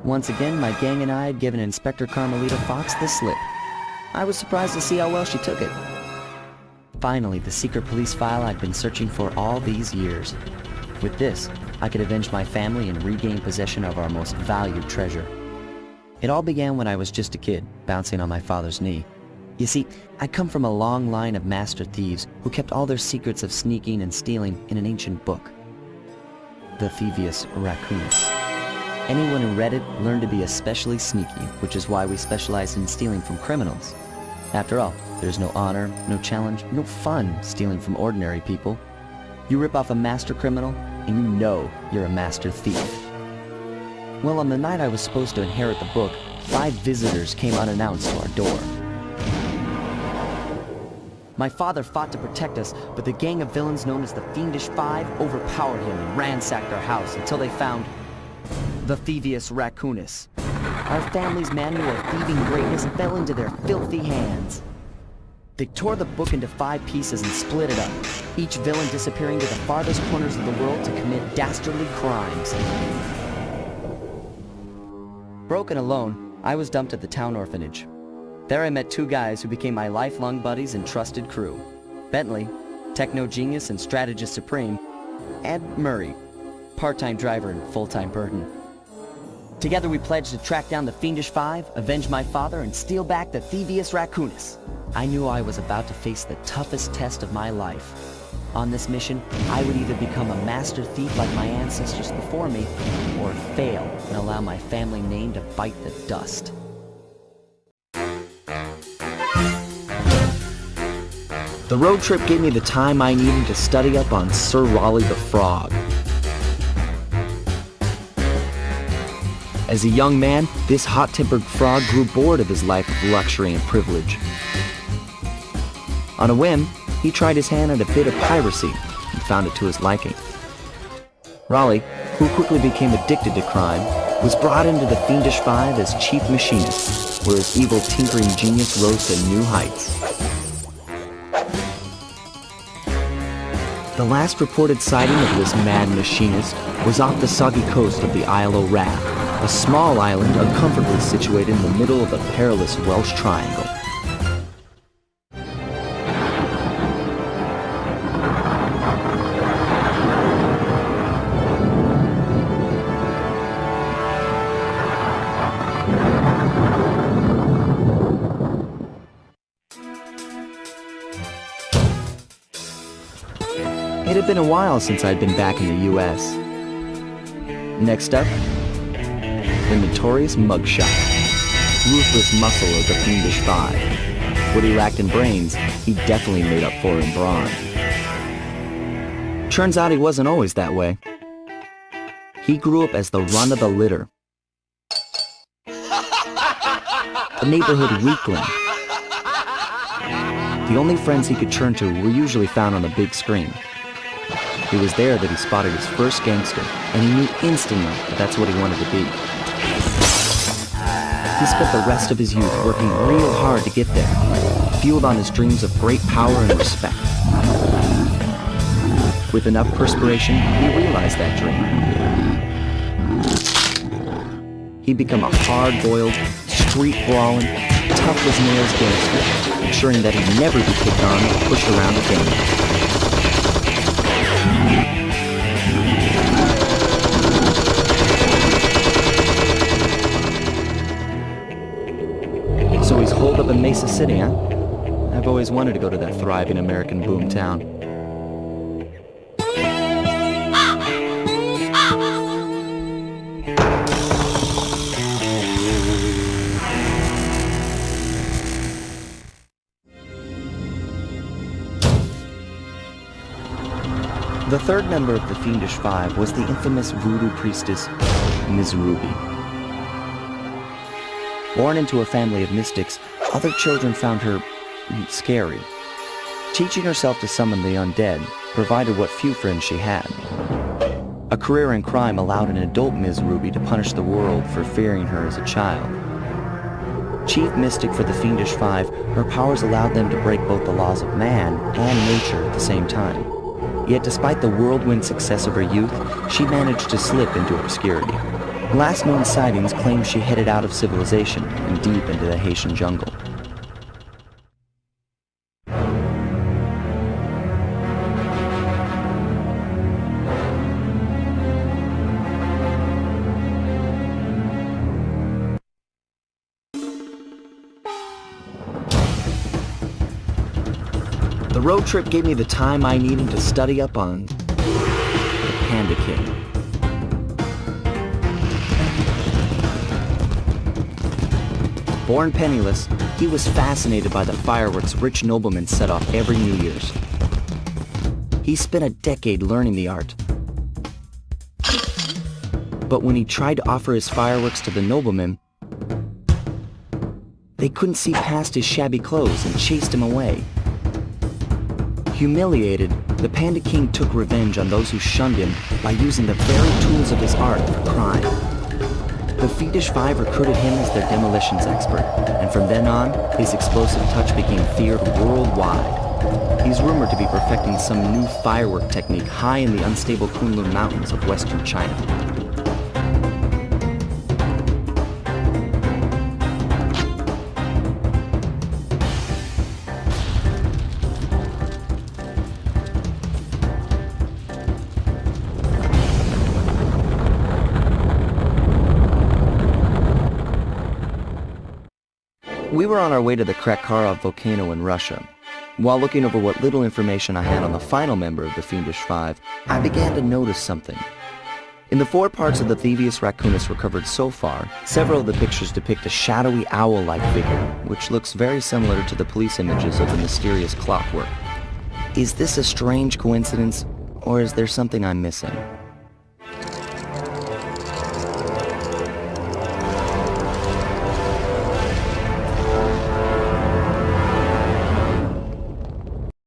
Once again, my gang and I had given Inspector Carmelita Fox the slip. I was surprised to see how well she took it. Finally, the secret police file I'd been searching for all these years. With this, I could avenge my family and regain possession of our most valued treasure. It all began when I was just a kid, bouncing on my father's knee. You see, I come from a long line of master thieves who kept all their secrets of sneaking and stealing in an ancient book, the Thievius Raccoonus. Anyone who read it learned to be especially sneaky, which is why we specialize in stealing from criminals. After all, there's no honor, no challenge, no fun stealing from ordinary people. You rip off a master criminal, and you know you're a master thief. Well, on the night I was supposed to inherit the book, 5 visitors came unannounced to our door. My father fought to protect us, but the gang of villains known as the Fiendish Five overpowered him and ransacked our house until they found the Thievius Raccoonus. Our family's manual of thieving greatness fell into their filthy hands. They tore the book into 5 pieces and split it up, each villain disappearing to the farthest corners of the world to commit dastardly crimes. Broken alone, I was dumped at the town orphanage. There I met 2 guys who became my lifelong buddies and trusted crew. Bentley, techno genius and strategist supreme, and Murray, part-time driver and full-time burden. Together we pledged to track down the Fiendish Five, avenge my father, and steal back the Thievius Raccoonus. I knew I was about to face the toughest test of my life. On this mission, I would either become a master thief like my ancestors before me, or fail and allow my family name to bite the dust. The road trip gave me the time I needed to study up on Sir Raleigh the Frog. As a young man, this hot-tempered frog grew bored of his life of luxury and privilege. On a whim, he tried his hand at a bit of piracy and found it to his liking. Raleigh, who quickly became addicted to crime, was brought into the Fiendish Five as chief machinist, where his evil tinkering genius rose to new heights. The last reported sighting of this mad machinist was off the soggy coast of the Isle o' Wrath, a small island uncomfortably situated in the middle of the perilous Welsh Triangle. It had been a while since I'd been back in the U.S. Next up, the notorious mugshot, ruthless muscle of the Fiendish Five. What he lacked in brains, he definitely made up for in brawn. Turns out he wasn't always that way. He grew up as the run of the litter, a neighborhood weakling. The only friends he could turn to were usually found on the big screen. It was there that he spotted his first gangster, and he knew instantly that that's what he wanted to be. He spent the rest of his youth working real hard to get there, fueled on his dreams of great power and respect. With enough perspiration, he realized that dream. He'd become a hard-boiled, street-brawling, tough-as-nails gangster, ensuring that he'd never be kicked on or pushed around again. So he's holed up in Mesa City, huh? I've always wanted to go to that thriving American boom town. The third member of the Fiendish Five was the infamous voodoo priestess, Ms. Ruby. Born into a family of mystics, other children found her scary. Teaching herself to summon the undead provided what few friends she had. A career in crime allowed an adult Ms. Ruby to punish the world for fearing her as a child. Chief mystic for the Fiendish Five, her powers allowed them to break both the laws of man and nature at the same time. Yet despite the whirlwind success of her youth, she managed to slip into obscurity. Last known sightings claim she headed out of civilization and deep into the Haitian jungle. The road trip gave me the time I needed to study up on the Panda King. Born penniless, he was fascinated by the fireworks rich noblemen set off every New Year's. He spent a decade learning the art. But when he tried to offer his fireworks to the noblemen, they couldn't see past his shabby clothes and chased him away. Humiliated, the Panda King took revenge on those who shunned him by using the very tools of his art for crime. The Fiendish Five recruited him as their demolitions expert, and from then on, his explosive touch became feared worldwide. He's rumored to be perfecting some new firework technique high in the unstable Kunlun Mountains of western China. We were on our way to the Krakkarov volcano in Russia. While looking over what little information I had on the final member of the Fiendish Five, I began to notice something. In the 4 parts of the Thievius Raccoonus recovered so far, several of the pictures depict a shadowy owl-like figure, which looks very similar to the police images of the mysterious clockwork. Is this a strange coincidence, or is there something I'm missing?